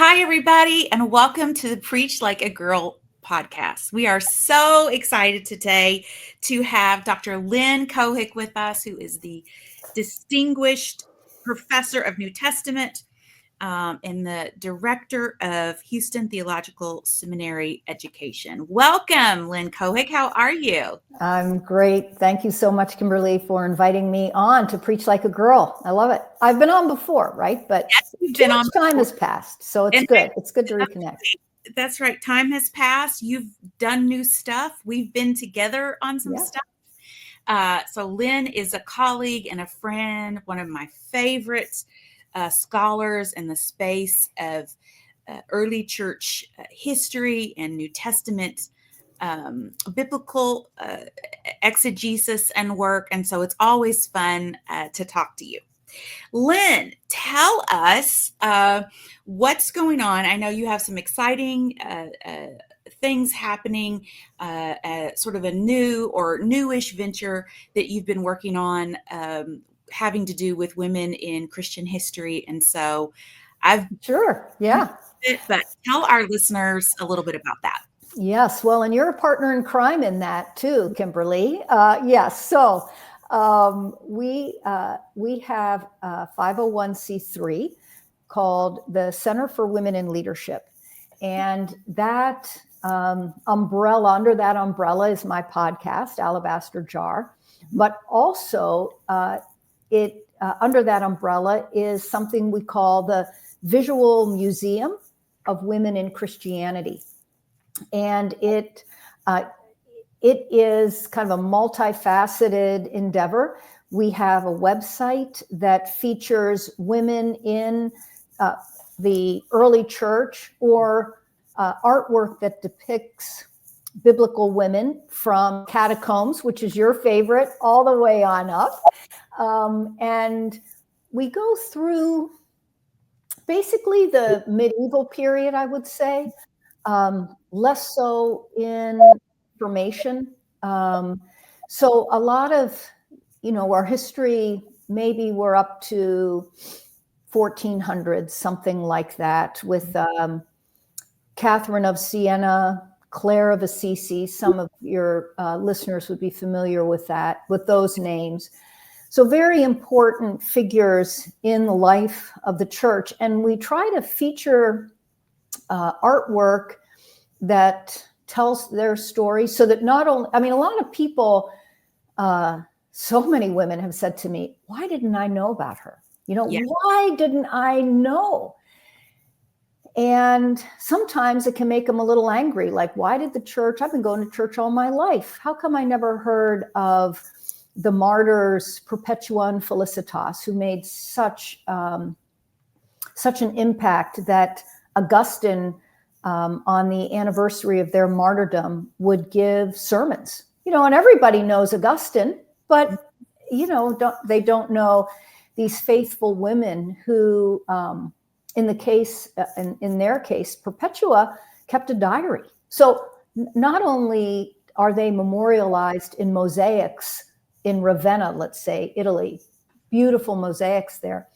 Hi, everybody, and welcome to the Preach Like a Girl podcast. We are so excited today to have Dr. Lynn Cohick with us, who is the distinguished professor of New Testament and the director of Houston Theological Seminary education. Welcome, Lynn Cohick. How are you? I'm great. Thank you so much, Kimberly, for inviting me on to Preach Like a Girl. I love it. I've been on before, right? But Yes, you've been on time has passed, so it's good. It's good to reconnect. That's right. Time has passed. You've done new stuff. We've been together on some stuff. So Lynn is a colleague and a friend, one of my favorite scholars in the space of early church history and New Testament biblical exegesis and work. And so it's always fun to talk to you. Lynn, tell us what's going on. I know you have some exciting things happening, sort of a new or newish venture that you've been working on having to do with women in Christian history. And so but tell our listeners a little bit about that. Yes, well, and you're a partner in crime in that too, Kimberly. Yes, so we have a 501c3 called the Center for Women in Leadership, and that under that umbrella is my podcast, Alabaster Jar, but also under that umbrella is something we call the Visual Museum of Women in Christianity. And it is kind of a multifaceted endeavor. We have a website that features women in the early church or artwork that depicts biblical women from catacombs, which is your favorite, all the way on up. And we go through basically the medieval period, I would say. Less so in information. So a lot of, our history, maybe we're up to 1400s, something like that, with Catherine of Siena, Clare of Assisi. Some of your listeners would be familiar with those names. So very important figures in the life of the church. And we try to feature artwork that tells their story, so that not only, a lot of people, so many women have said to me, why didn't I know about her? Why didn't I know? And sometimes it can make them a little angry. Like, why did the church, I've been going to church all my life. How come I never heard of the martyrs Perpetua and Felicitas, who made such an impact that Augustine, on the anniversary of their martyrdom, would give sermons, and everybody knows Augustine, but, they don't know these faithful women who, in their case, Perpetua kept a diary. So not only are they memorialized in mosaics in Ravenna, let's say, Italy, beautiful mosaics there,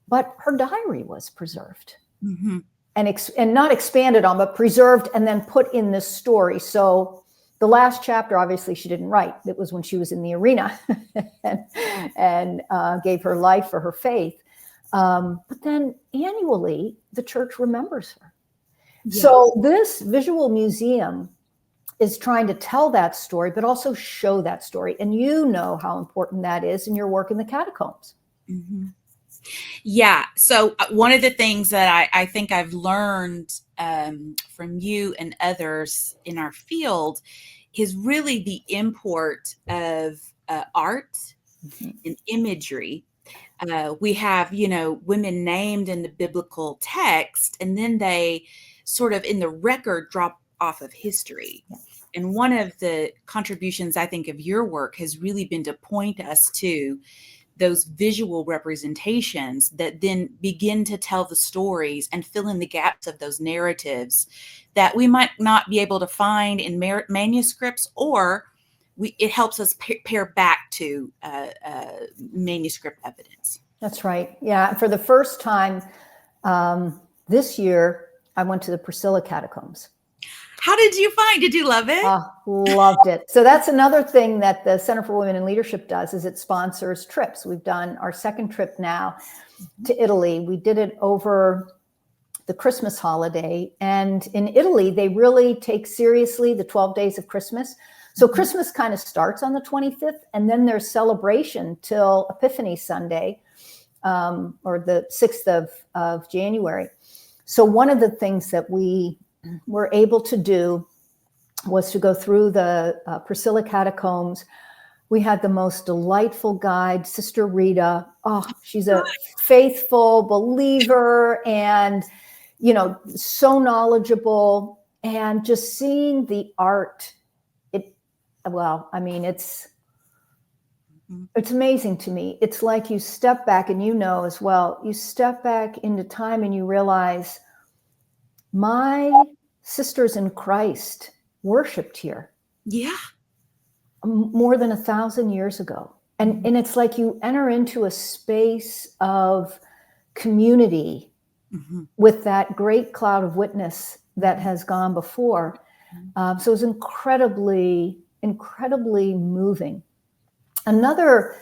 but her diary was preserved. Mm-hmm. And not expanded on, but preserved and then put in this story. So the last chapter, obviously, she didn't write. It was when she was in the arena and gave her life for her faith. But then annually, the church remembers her. Yeah. So this visual museum is trying to tell that story, but also show that story. And you know how important that is in your work in the catacombs. Mm-hmm. Yeah. So one of the things that I think I've learned from you and others in our field is really the import of art and imagery. We have, women named in the biblical text, and then they sort of in the record drop off of history. And one of the contributions, I think, of your work has really been to point us to those visual representations that then begin to tell the stories and fill in the gaps of those narratives that we might not be able to find in manuscripts, or it helps us pair back to manuscript evidence. That's right. Yeah. For the first time, this year I went to the Priscilla catacombs. How did you find? Did you love it? Loved it. So that's another thing that the Center for Women in Leadership does, is it sponsors trips. We've done our second trip now to Italy. We did it over the Christmas holiday. And in Italy, they really take seriously the 12 days of Christmas. So Christmas kind of starts on the 25th, and then there's celebration till Epiphany Sunday, or the 6th of January. So one of the things that we were able to do was to go through the Priscilla catacombs. We had the most delightful guide, Sister Rita. Oh, she's a faithful believer and, so knowledgeable, and just seeing the art. It's amazing to me. It's like you step back, and as well, you step back into time and you realize my sisters in Christ worshiped here. Yeah. More than 1,000 years ago. And it's like you enter into a space of community with that great cloud of witness that has gone before. So it was incredibly, incredibly moving. Another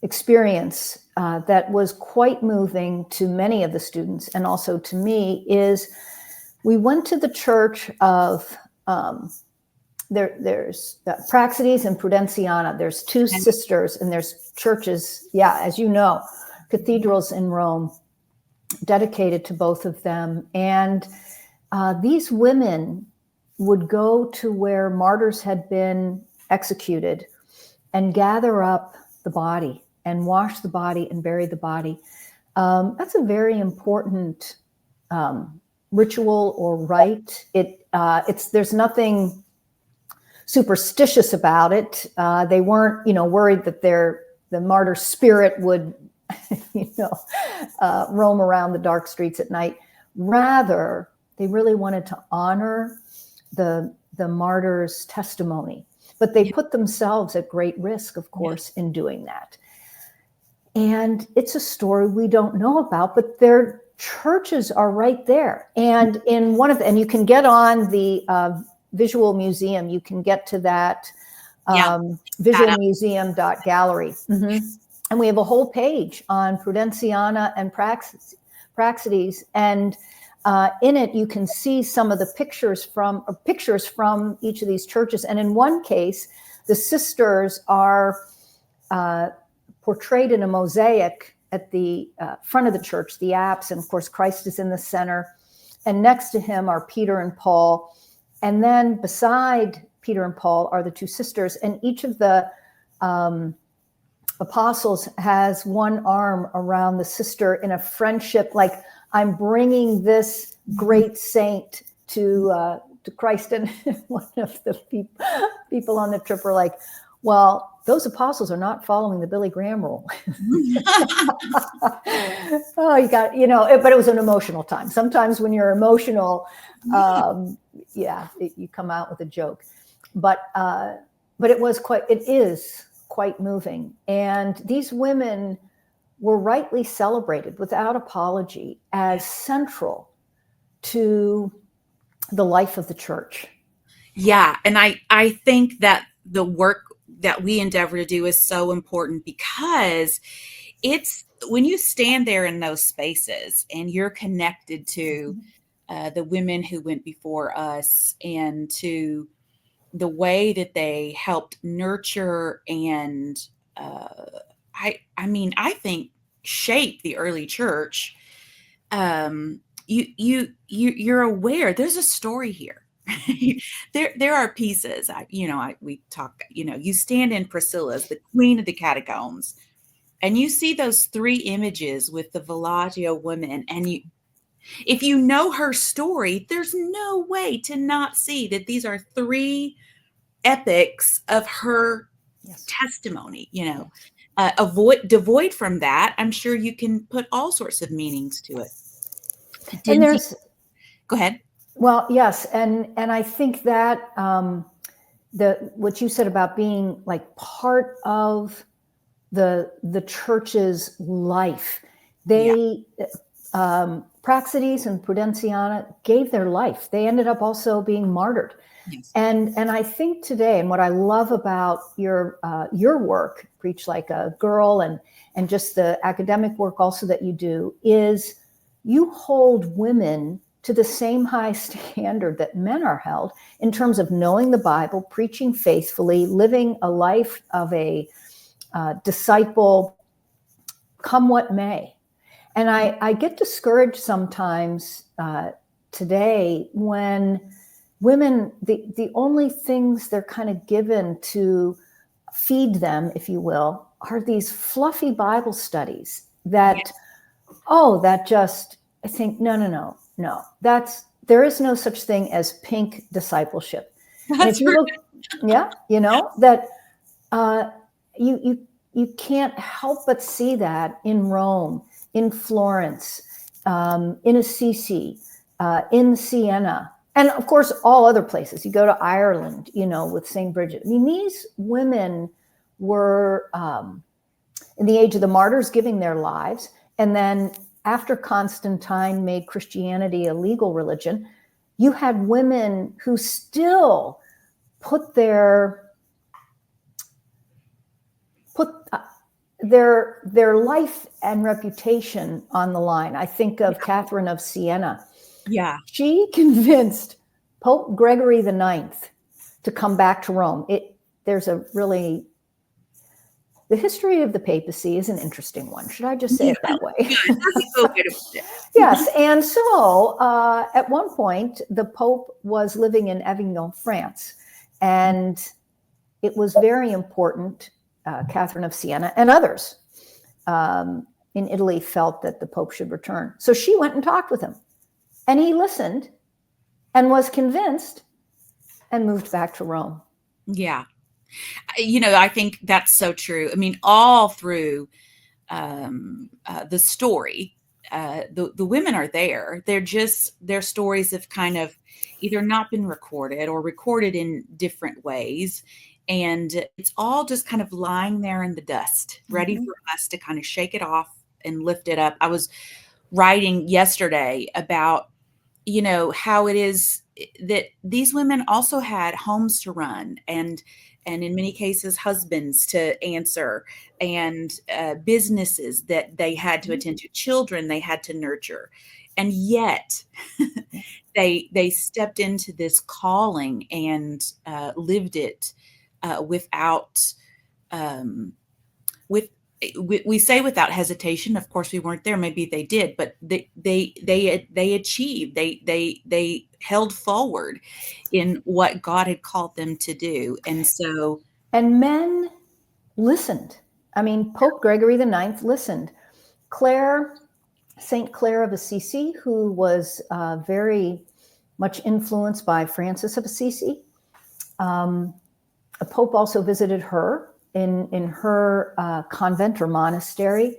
experience that was quite moving to many of the students, and also to me, is we went to the church of there's Praxedes and Prudenziana. There's two sisters, and there's churches, as you know, cathedrals in Rome dedicated to both of them. And these women would go to where martyrs had been executed and gather up the body and wash the body and bury the body. That's a very important ritual or rite. There's nothing superstitious about it. They weren't, worried that the martyr spirit would, roam around the dark streets at night. Rather, they really wanted to honor the martyr's testimony, but they put themselves at great risk, of course, in doing that. And it's a story we don't know about, but their churches are right there. And in and you can get on the visual museum, you can get to that visualmuseum.gallery. And we have a whole page on Prudenziana and Praxedes. And in it, you can see some of the pictures from each of these churches. And in one case, the sisters are portrayed in a mosaic at the front of the church, the apse. And of course, Christ is in the center. And next to him are Peter and Paul. And then beside Peter and Paul are the two sisters. And each of the apostles has one arm around the sister in a friendship, like, I'm bringing this great saint to Christ. And one of the people on the trip were like, well, those apostles are not following the Billy Graham rule. Oh, you got, but it was an emotional time. Sometimes when you're emotional, you come out with a joke. But it is quite moving. And these women were rightly celebrated without apology as central to the life of the church. Yeah. And I think that the work that we endeavor to do is so important, because it's when you stand there in those spaces and you're connected to the women who went before us, and to the way that they helped nurture and I think shape the early church. You're aware there's a story here. there are pieces. We talk. You stand in Priscilla's, the queen of the catacombs, and you see those three images with the Villaggio women, and if you know her story, there's no way to not see that these are three epics of her testimony. Devoid from that, I'm sure you can put all sorts of meanings to it. And go ahead. Well, yes, and I think that what you said about being like part of the church's life, Yeah. They, Praxedes and Prudenciana gave their life. They ended up also being martyred. Yes. And I think today, and what I love about your work, Preach Like a Girl, and just the academic work also that you do, is you hold women to the same high standard that men are held in terms of knowing the Bible, preaching faithfully, living a life of a disciple, come what may. And I get discouraged sometimes today when women, the only things they're kind of given to feed them, if you will, are these fluffy Bible studies that, that just, I think, no. There is no such thing as pink discipleship. And if you look, that you can't help but see that in Rome, in Florence, in Assisi, in Siena, and of course, all other places. You go to Ireland, with St. Bridget. I mean, these women were in the age of the martyrs giving their lives. And then after Constantine made Christianity a legal religion, you had women who still put their life and reputation on the line. I think of Catherine of Siena. Yeah. She convinced Pope Gregory IX to come back to Rome. The history of the papacy is an interesting one. Should I just say it that way? Yes. And so at one point, the Pope was living in Avignon, France, and it was very important. Catherine of Siena and others in Italy felt that the Pope should return. So she went and talked with him, and he listened and was convinced and moved back to Rome. Yeah. I think that's so true. I mean, all through the story, the women are there. Their stories have kind of either not been recorded or recorded in different ways. And it's all just kind of lying there in the dust, ready for us to kind of shake it off and lift it up. I was writing yesterday about, how it is that these women also had homes to run and in many cases, husbands to answer and businesses that they had to attend to, children they had to nurture. And yet they stepped into this calling and lived it without we say without hesitation. Of course, we weren't there. Maybe they did, but they achieved. They held forward in what God had called them to do, and men listened. I mean, Pope Gregory IX listened. Saint Clare of Assisi, who was very much influenced by Francis of Assisi, a Pope also visited her in her convent or monastery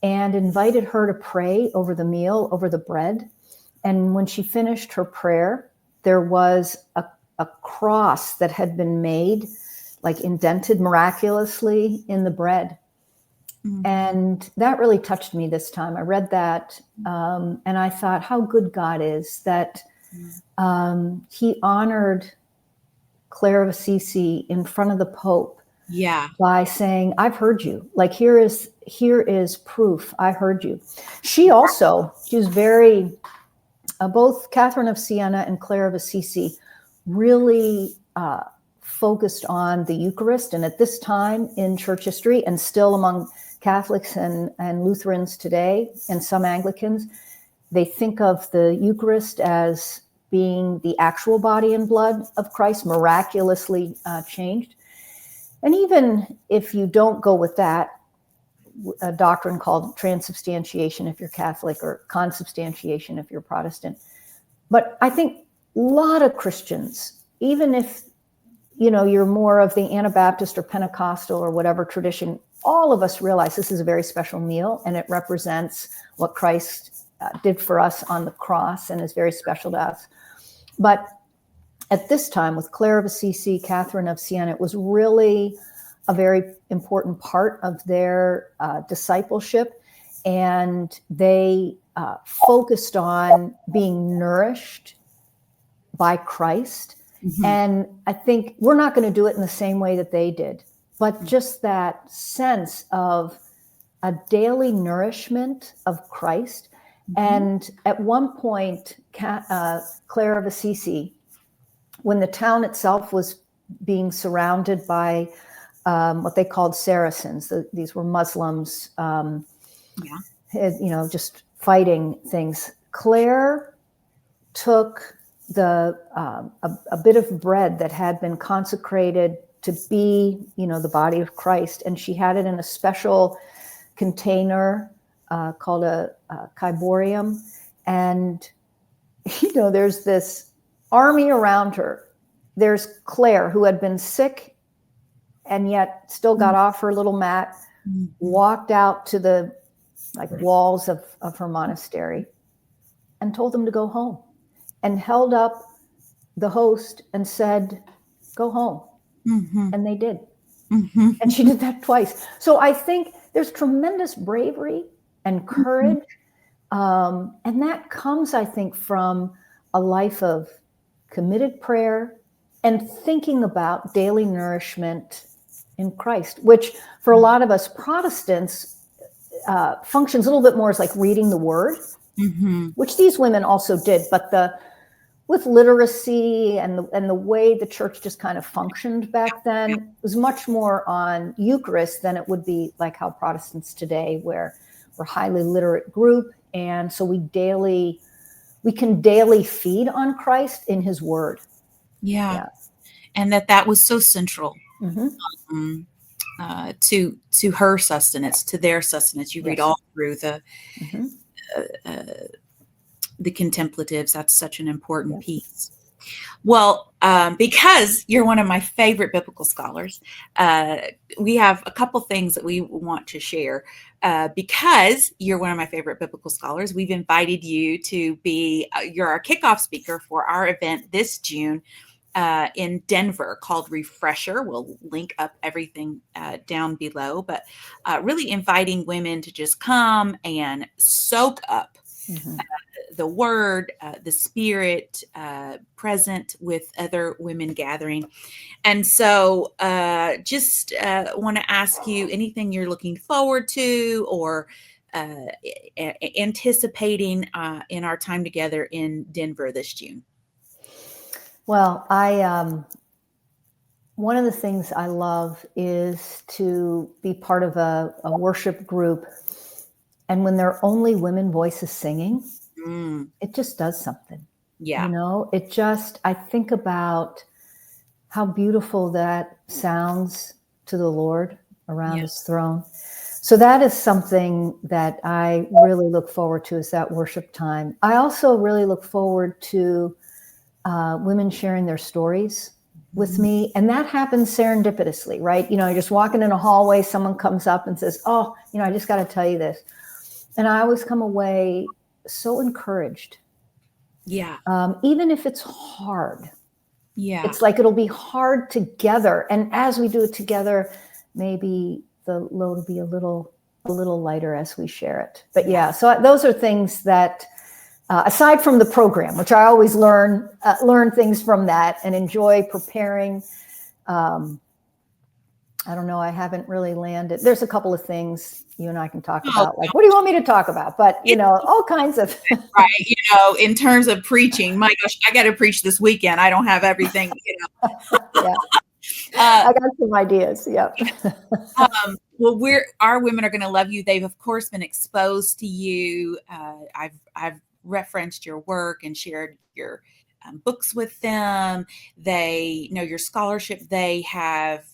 and invited her to pray over the meal, over the bread. And when she finished her prayer, there was a cross that had been made, like indented miraculously in the bread. Mm-hmm. And that really touched me this time. I read that and I thought how good God is that he honored Clare of Assisi in front of the Pope. Yeah. By saying, I've heard you. Like, here is proof. I heard you. She was very, both Catherine of Siena and Clare of Assisi really focused on the Eucharist. And at this time in church history, and still among Catholics and Lutherans today, and some Anglicans, they think of the Eucharist as being the actual body and blood of Christ, miraculously changed. And even if you don't go with that, a doctrine called transubstantiation if you're Catholic, or consubstantiation if you're Protestant. But I think a lot of Christians, even if you're more of the Anabaptist or Pentecostal or whatever tradition, all of us realize this is a very special meal, and it represents what Christ did for us on the cross and is very special to us. But at this time, with Clare of Assisi, Catherine of Siena, it was really a very important part of their discipleship. and they focused on being nourished by Christ. Mhm. And I think we're not going to do it in the same way that they did, but just that sense of a daily nourishment of Christ. And at one point, Claire of Assisi, when the town itself was being surrounded by what they called Saracens, these were Muslims, just fighting things. Claire took a bit of bread that had been consecrated to be, the body of Christ, and she had it in a special container called a ciborium, and there's this army around her. There's Claire, who had been sick and yet still got off her little mat, walked out to the walls of her monastery and told them to go home, and held up the host and said, "Go home." And they did. And she did that twice. So I think there's tremendous bravery and courage. And that comes, I think, from a life of committed prayer and thinking about daily nourishment in Christ, which for a lot of us Protestants functions a little bit more as like reading the word, which these women also did, but with literacy and the way the church just kind of functioned back then was much more on Eucharist than it would be like how Protestants today, where we're a highly literate group. And so we can daily feed on Christ in his word. Yeah. And that was so central to her sustenance, to their sustenance. You read all through the contemplatives. That's such an important piece. Well, because you're one of my favorite biblical scholars, we have a couple things that we want to share. Because you're one of my favorite biblical scholars, we've invited you to be you're our kickoff speaker for our event this June in Denver called Refresher. We'll link up everything down below, but really inviting women to just come and soak up the word, the spirit, present with other women gathering. And so just want to ask you anything you're looking forward to or anticipating in our time together in Denver this June. Well, one of the things I love is to be part of a worship group. And when there are only women voices singing, it just does something. Yeah. I think about how beautiful that sounds to the Lord around his throne. So that is something that I really look forward to, is that worship time. I also really look forward to women sharing their stories with me. And that happens serendipitously, right? You're just walking in a hallway, someone comes up and says, "Oh, I just got to tell you this." And I always come away so encouraged. Yeah. Even if it's hard. Yeah. It's like it'll be hard together. And as we do it together, maybe the load will be a little lighter as we share it. But so those are things that, aside from the program, which I always learn things from that and enjoy preparing. I don't know. I haven't really landed. There's a couple of things you and I can talk about. Like, what do you want me to talk about? But, all kinds of. Right. In terms of preaching, my gosh, I got to preach this weekend. I don't have everything, Yeah. I got some ideas. Yep. Well, our women are going to love you. They've, of course, been exposed to you. I've referenced your work and shared your books with them. They know your scholarship. They have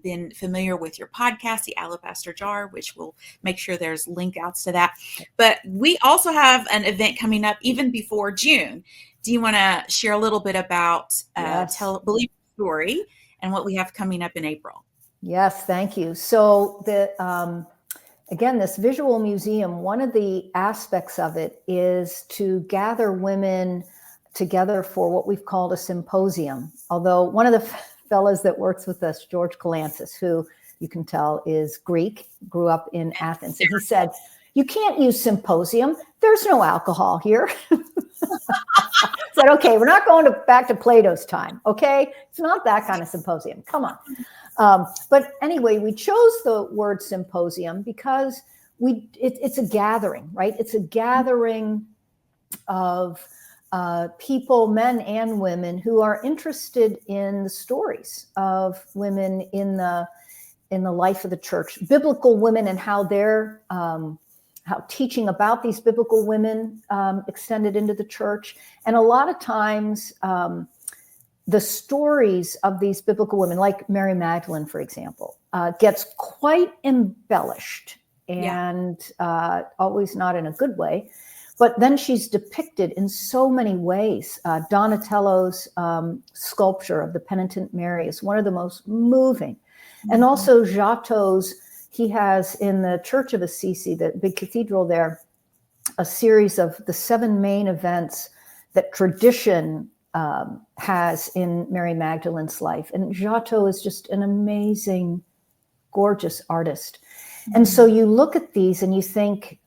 been familiar with your podcast, The Alabaster Jar, which we'll make sure there's link outs to that. But we also have an event coming up even before June. Do you want to share a little bit about Believe the Story and what we have coming up in April? Yes, thank you. So again, this visual museum, one of the aspects of it is to gather women together for what we've called a symposium. Although one of the fellows that works with us, George Kalantzis, who you can tell is Greek, grew up in Athens. And he said, You can't use symposium. There's no alcohol here. Said, okay, we're not going back to Plato's time. Okay, it's not that kind of symposium. Come on. But anyway, we chose the word symposium because it's a gathering, right? It's a gathering of people, men and women, who are interested in the stories of women in the life of the church, biblical women, and how they're how teaching about these biblical women extended into the church. And a lot of times, the stories of these biblical women, like Mary Magdalene, for example, gets quite embellished, and always not in a good way. But then she's depicted in so many ways. Donatello's sculpture of the Penitent Mary is one of the most moving. And also Giotto's, he has in the Church of Assisi, the big cathedral there, a series of the 7 main events that tradition has in Mary Magdalene's life. And Giotto is just an amazing, gorgeous artist. And so you look at these and you think,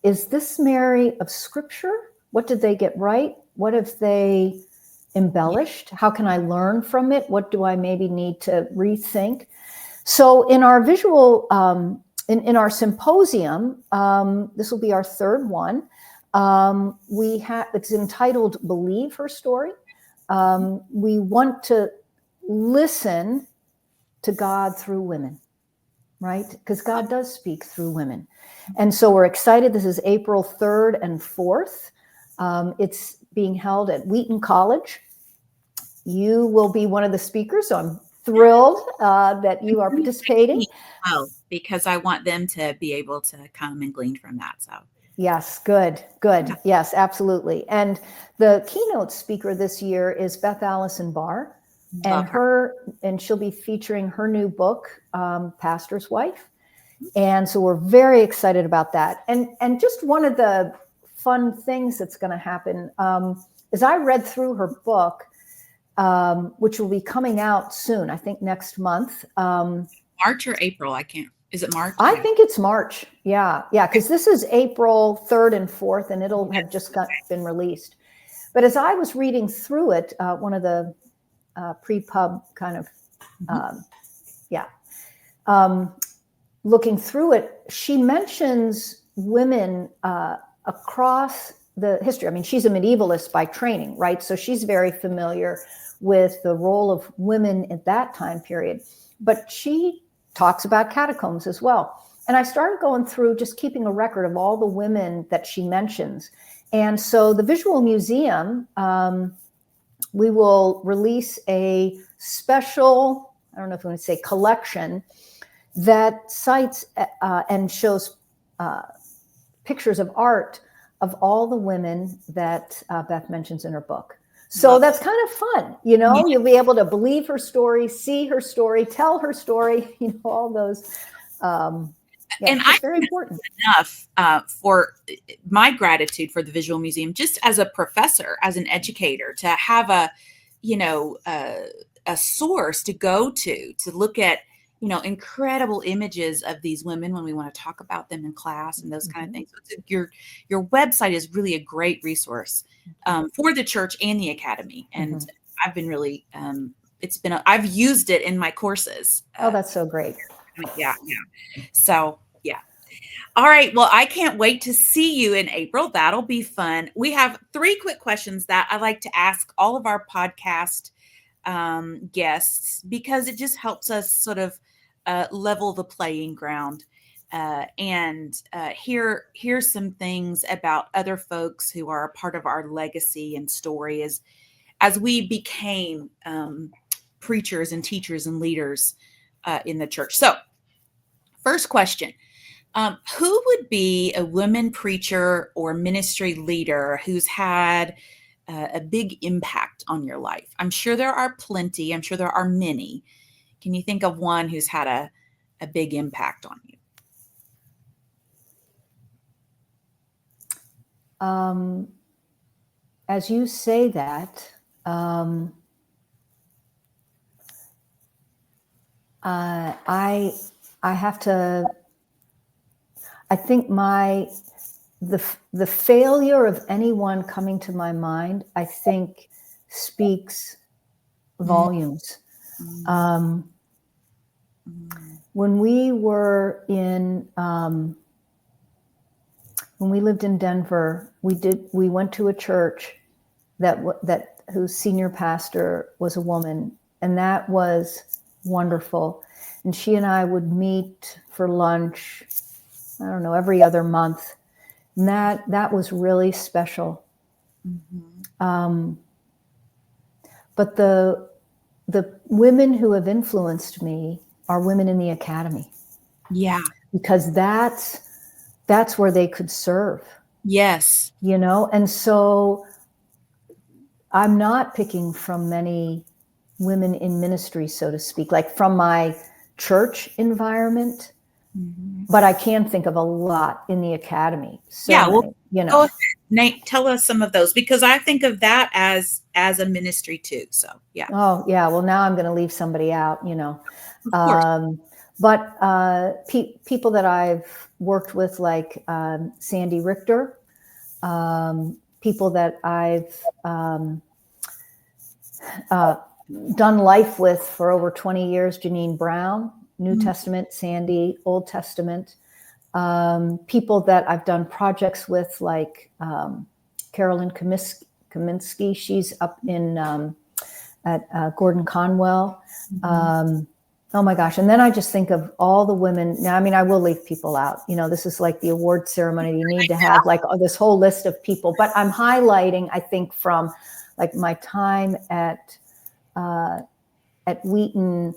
is this Mary of Scripture? What did they get right? What have they embellished? How can I learn from it? What do I maybe need to rethink? So in our visual, in our symposium, this will be our 3rd one. It's entitled "Believe Her Story." We want to listen to God through women, right? Because God does speak through women. And so we're excited. This is April 3rd and 4th. It's being held at Wheaton College. You will be one of the speakers, so I'm thrilled that you are participating. Oh, because I want them to be able to come and glean from that. So yes, good. Yes, absolutely. And the keynote speaker this year is Beth Allison Barr, and she'll be featuring her new book, Pastor's Wife. And so we're very excited about that. And just one of the fun things that's going to happen is I read through her book, which will be coming out soon, I think next month. March or April? I can't. Is it March? I think it's March. Yeah, because this is April 3rd and 4th, and it'll have just been released. But as I was reading through it, one of the pre-pub kind of, looking through it, she mentions women across the history. I mean, she's a medievalist by training, right? So she's very familiar with the role of women at that time period. But she talks about catacombs as well. And I started going through just keeping a record of all the women that she mentions. And so the Visual Museum, we will release a special, I don't know if we want to say collection, that cites and shows pictures of art of all the women that Beth mentions in her book. So that's kind of fun, you know, you'll be able to believe her story, see her story, tell her story, you know, all those. And it's very important. Enough for my gratitude for the Visual Museum, just as a professor, as an educator, to have a source to go to look at, you know, incredible images of these women when we want to talk about them in class and those kind of things. So your website is really a great resource for the church and the academy. And I've been really, I've used it in my courses. Oh, that's so great. Yeah. So, yeah. All right. Well, I can't wait to see you in April. That'll be fun. We have 3 quick questions that I like to ask all of our podcast guests, because it just helps us sort of level the playing ground and hear some things about other folks who are a part of our legacy and story as we became preachers and teachers and leaders in the church. So, first question. Who would be a women preacher or ministry leader who's had a big impact on your life? I'm sure there are plenty. I'm sure there are many. Can you think of one who's had a big impact on you? As you say that, I have to, I think the failure of anyone coming to my mind, I think, speaks volumes. Mm. When we were in, when we lived in Denver, we went to a church that whose senior pastor was a woman, and that was wonderful. And she and I would meet for lunch, I don't know, every other month. And that was really special. But the women who have influenced me are women in the academy. Yeah. Because that's where they could serve. Yes. You know, and so I'm not picking from many women in ministry, so to speak, like from my church environment, but I can think of a lot in the academy. So yeah. Well, you know, go ahead, Nate, tell us some of those, because I think of that as a ministry too. So yeah. Oh yeah. Well, now I'm going to leave somebody out, you know. Of course. But people that I've worked with, like Sandy Richter, people that I've done life with for over 20 years, Janine Brown, New Testament, Sandy, Old Testament. People that I've done projects with, like Carolyn Kaminsky, she's up in at Gordon Conwell. Oh my gosh. And then I just think of all the women. Now, I mean, I will leave people out. You know, this is like the award ceremony. You need to have like this whole list of people. But I'm highlighting, I think, from like my time at Wheaton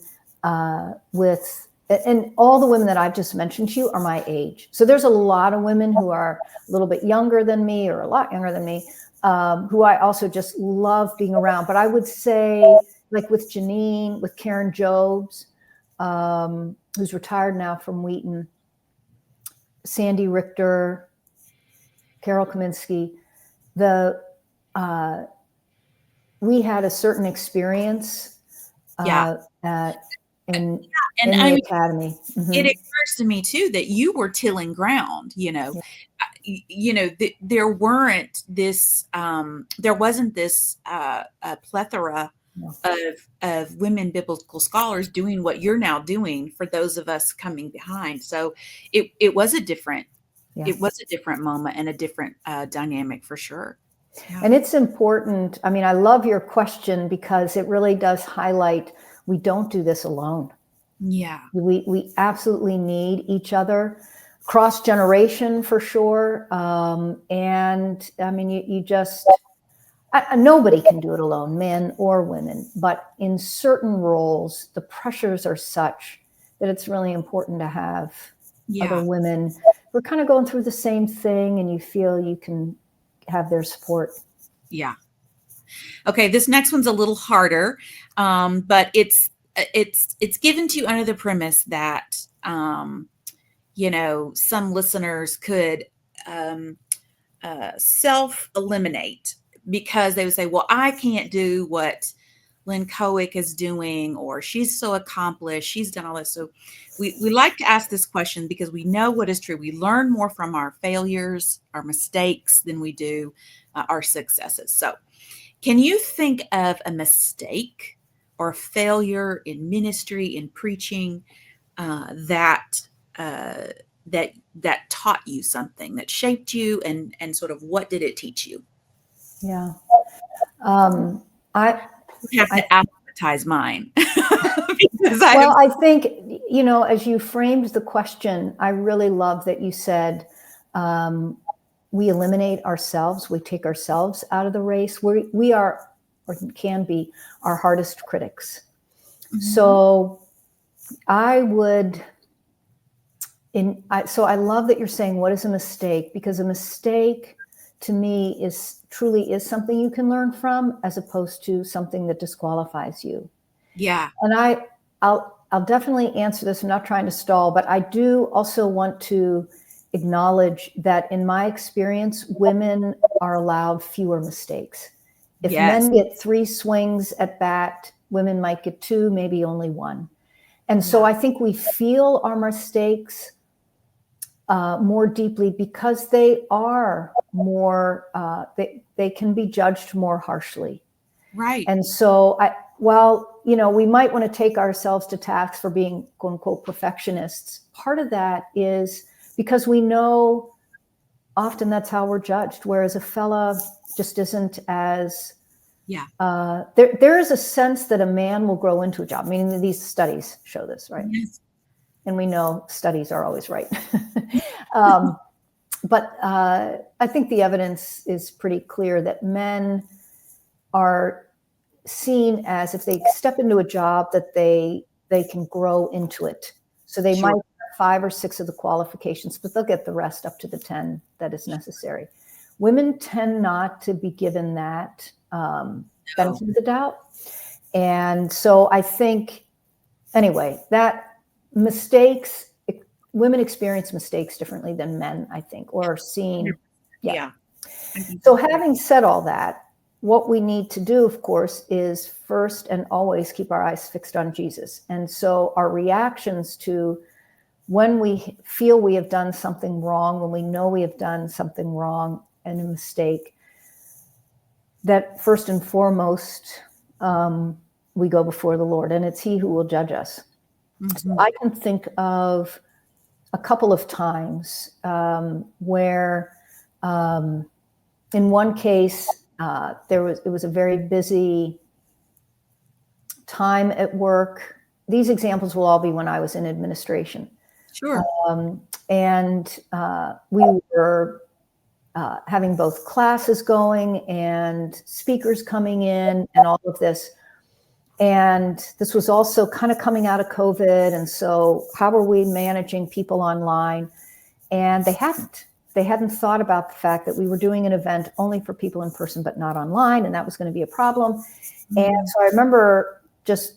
with, and all the women that I've just mentioned to you are my age. So there's a lot of women who are a little bit younger than me or a lot younger than me, who I also just love being around. But I would say, like with Janine, with Karen Jobs, who's retired now from Wheaton, Sandy Richter, Carol Kaminsky, we had a certain experience in the academy. It occurs to me too that you were tilling ground, you know. There weren't this there wasn't this plethora of women biblical scholars doing what you're now doing for those of us coming behind. So it was a different moment and a different dynamic for sure. Yeah. And it's important. I mean, I love your question because it really does highlight we don't do this alone. Yeah. We absolutely need each other, cross generation for sure. And I mean, you just, nobody can do it alone, men or women, but in certain roles, the pressures are such that it's really important to have other women who are kind of going through the same thing and you feel you can have their support. Yeah. Okay. This next one's a little harder, but it's given to you under the premise that, you know, some listeners could self-eliminate because they would say, well, I can't do what Lynn Cohick is doing, or she's so accomplished, she's done all this. So we like to ask this question because we know what is true. We learn more from our failures, our mistakes, than we do our successes. So can you think of a mistake or a failure in ministry, in preaching, that taught you something, that shaped you, and sort of what did it teach you? Yeah. I have to advertise mine. I think, you know, as you framed the question, I really love that you said, we eliminate ourselves. We take ourselves out of the race. We are, or can be, our hardest critics. So I would, so I love that you're saying, what is a mistake? Because a mistake to me truly is something you can learn from, as opposed to something that disqualifies you. Yeah. And I'll definitely answer this. I'm not trying to stall, but I do also want to acknowledge that in my experience, women are allowed fewer mistakes. If men get 3 swings at bat, women might get 2, maybe only 1. And so I think we feel our mistakes more deeply because they are more, they can be judged more harshly. Right. And so while, we might want to take ourselves to task for being quote unquote perfectionists, part of that is because we know often that's how we're judged, whereas a fella just isn't as, there is a sense that a man will grow into a job. I mean, these studies show this, right? Yes. And we know studies are always right. But I think the evidence is pretty clear that men are seen as, if they step into a job, that they can grow into it. So they might have 5 or 6 of the qualifications, but they'll get the rest up to the 10 that is necessary. Women tend not to be given that benefit of the doubt. And so I think, anyway, that women experience mistakes differently than men, I think, or seen. Yeah. So having said all that, what we need to do, of course, is first and always keep our eyes fixed on Jesus. And so our reactions to when we feel we have done something wrong, when we know we have done something wrong and a mistake, that first and foremost, we go before the Lord, and it's He who will judge us. So I can think of a couple of times where, in one case, it was a very busy time at work. These examples will all be when I was in administration. Sure. And we were having both classes going and speakers coming in and all of this. And this was also kind of coming out of COVID. And so how are we managing people online? And they hadn't thought about the fact that we were doing an event only for people in person, but not online. And that was going to be a problem. And so I remember just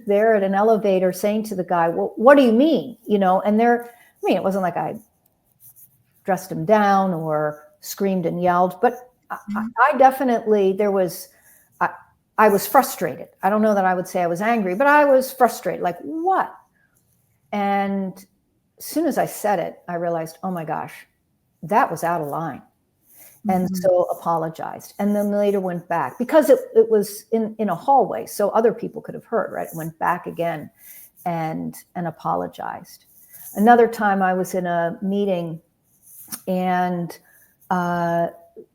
there at an elevator saying to the guy, well, what do you mean? And it wasn't like I dressed him down or screamed and yelled, but I definitely, I was frustrated. I don't know that I would say I was angry, but I was frustrated. Like, what? And as soon as I said it, I realized, oh my gosh, that was out of line. And so apologized. And then later went back because it was in a hallway. So other people could have heard, right? Went back again and apologized. Another time I was in a meeting and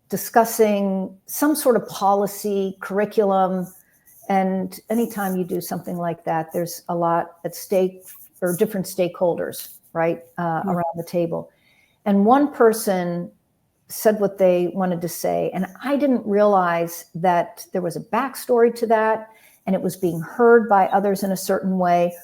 discussing some sort of policy, curriculum. And anytime you do something like that, there's a lot at stake for different stakeholders, right, around the table. And one person said what they wanted to say. And I didn't realize that there was a backstory to that, and it was being heard by others in a certain way.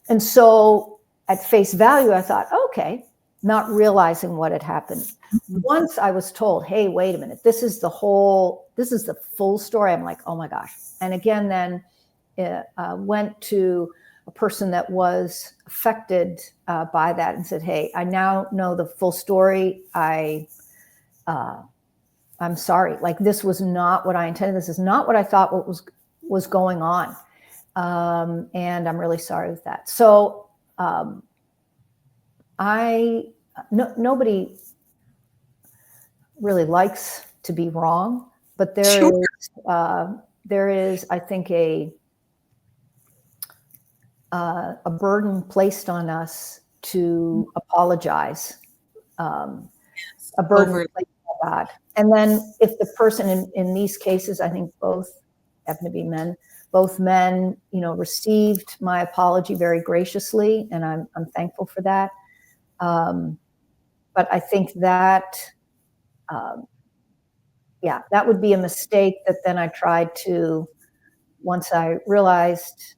And so at face value, I thought, okay, not realizing what had happened. Once I was told, hey, wait a minute, this is the full story. I'm like, oh my gosh. And again, then went to a person that was affected by that and said, hey, I now know the full story. I'm sorry. Like, this was not what I intended. This is not what I thought was going on. And I'm really sorry with that. So nobody really likes to be wrong, but there is, I think, a burden placed on us to apologize, a burden placed on God. And then if the person in these cases, I think both happen to be men, both men, received my apology very graciously, and I'm thankful for that. But I think that, that would be a mistake that then I tried to, once I realized,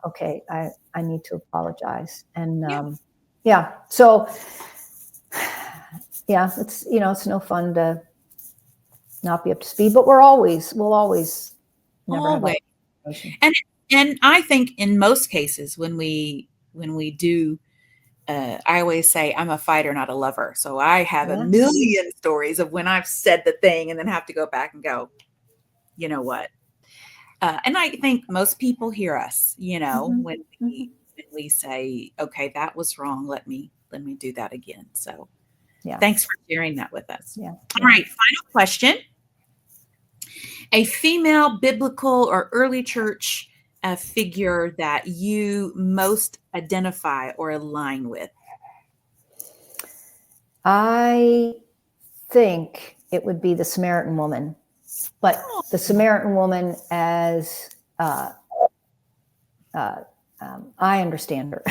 okay, I need to apologize. And so it's, it's no fun to not be up to speed, but we'll always never have information. And I think in most cases when we do, I always say I'm a fighter, not a lover. So I have a million stories of when I've said the thing and then have to go back and go, you know what? And I think most people hear us, when we say, okay, that was wrong. Let me do that again. So Yeah. Thanks for sharing that with us. Yeah. All right. Final question. A female biblical or early church figure that you most identify or align with? I think it would be the Samaritan woman, but the Samaritan woman as I understand her.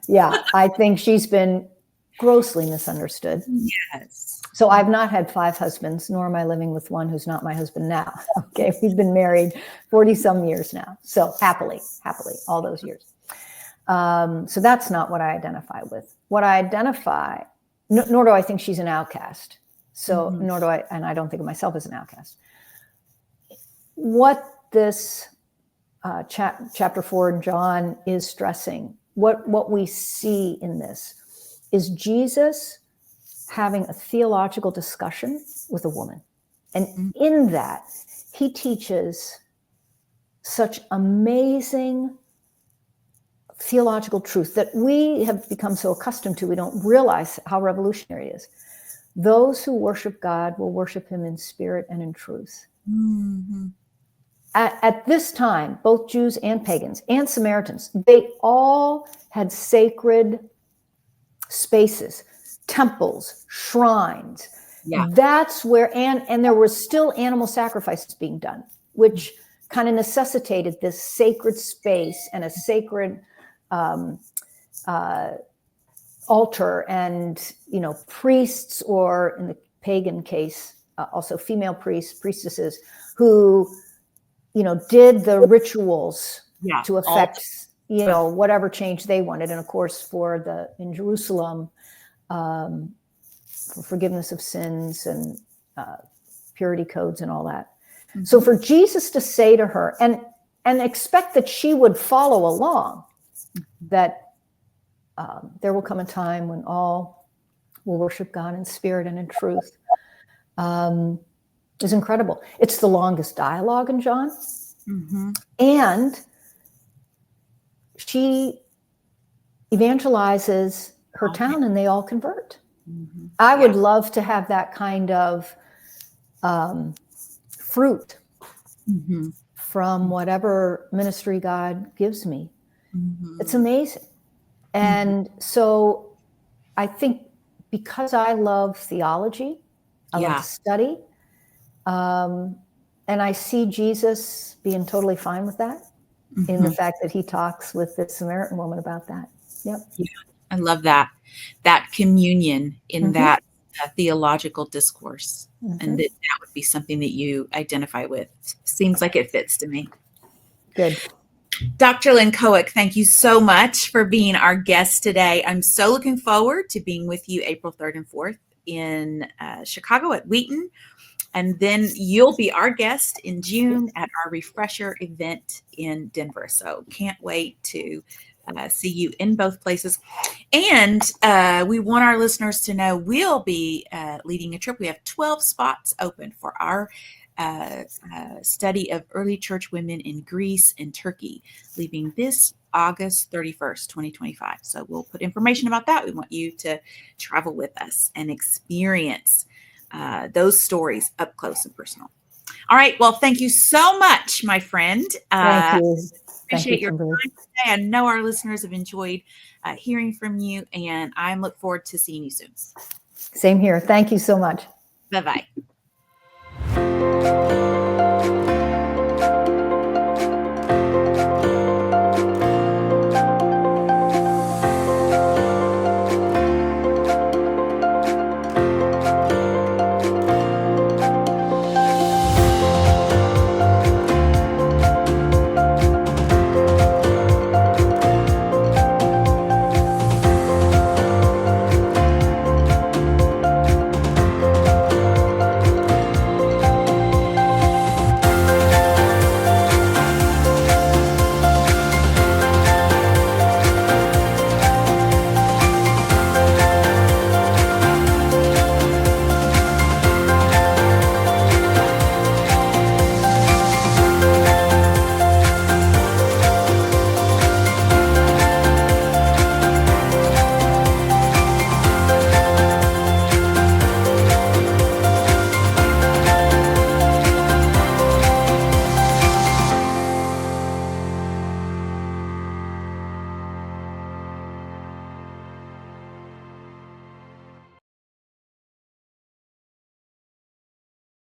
Yeah, I think she's been grossly misunderstood. Yes. So I've not had 5 husbands, nor am I living with one who's not my husband now. Okay, we've been married 40 some years now. So happily, all those years. So that's not what I identify with. What I identify, nor do I think she's an outcast. So nor do I, and I don't think of myself as an outcast. What this chapter 4 in John is stressing, what we see in this is Jesus having a theological discussion with a woman. And in that, he teaches such amazing theological truth that we have become so accustomed to, we don't realize how revolutionary it is. Those who worship God will worship him in spirit and in truth. Mm-hmm. At this time, both Jews and pagans and Samaritans, they all had sacred spaces, temples, shrines. Yeah. That's where, and there were still animal sacrifices being done, which kind of necessitated this sacred space and a sacred altar, and priests, or in the pagan case, also female priests, priestesses, who did the rituals to affect whatever change they wanted. And of course, in Jerusalem, for forgiveness of sins and purity codes and all that. Mm-hmm. So for Jesus to say to her and expect that she would follow along, that there will come a time when all will worship God in spirit and in truth, is incredible. It's the longest dialogue in John. Mm-hmm. And she evangelizes her town and they all convert. Mm-hmm. I would love to have that kind of fruit from whatever ministry God gives me. Mm-hmm. It's amazing. And so I think because I love theology, I love to study, and I see Jesus being totally fine with that, in the fact that he talks with the Samaritan woman about that. Yep. Yeah, I love that communion in that theological discourse, and that would be something that you identify with. Seems like it fits to me. Good. Dr. Lynn Cohick, thank you so much for being our guest today. I'm so looking forward to being with you April 3rd and 4th in Chicago at Wheaton. And then you'll be our guest in June at our refresher event in Denver. So can't wait to see you in both places. And we want our listeners to know we'll be leading a trip. We have 12 spots open for our study of early church women in Greece and Turkey, leaving this August 31st, 2025. So we'll put information about that. We want you to travel with us and experience those stories up close and personal. All right. Well, thank you so much, my friend. Thank you. Appreciate your time today. I know our listeners have enjoyed hearing from you, and I look forward to seeing you soon. Same here. Thank you so much. Bye-bye.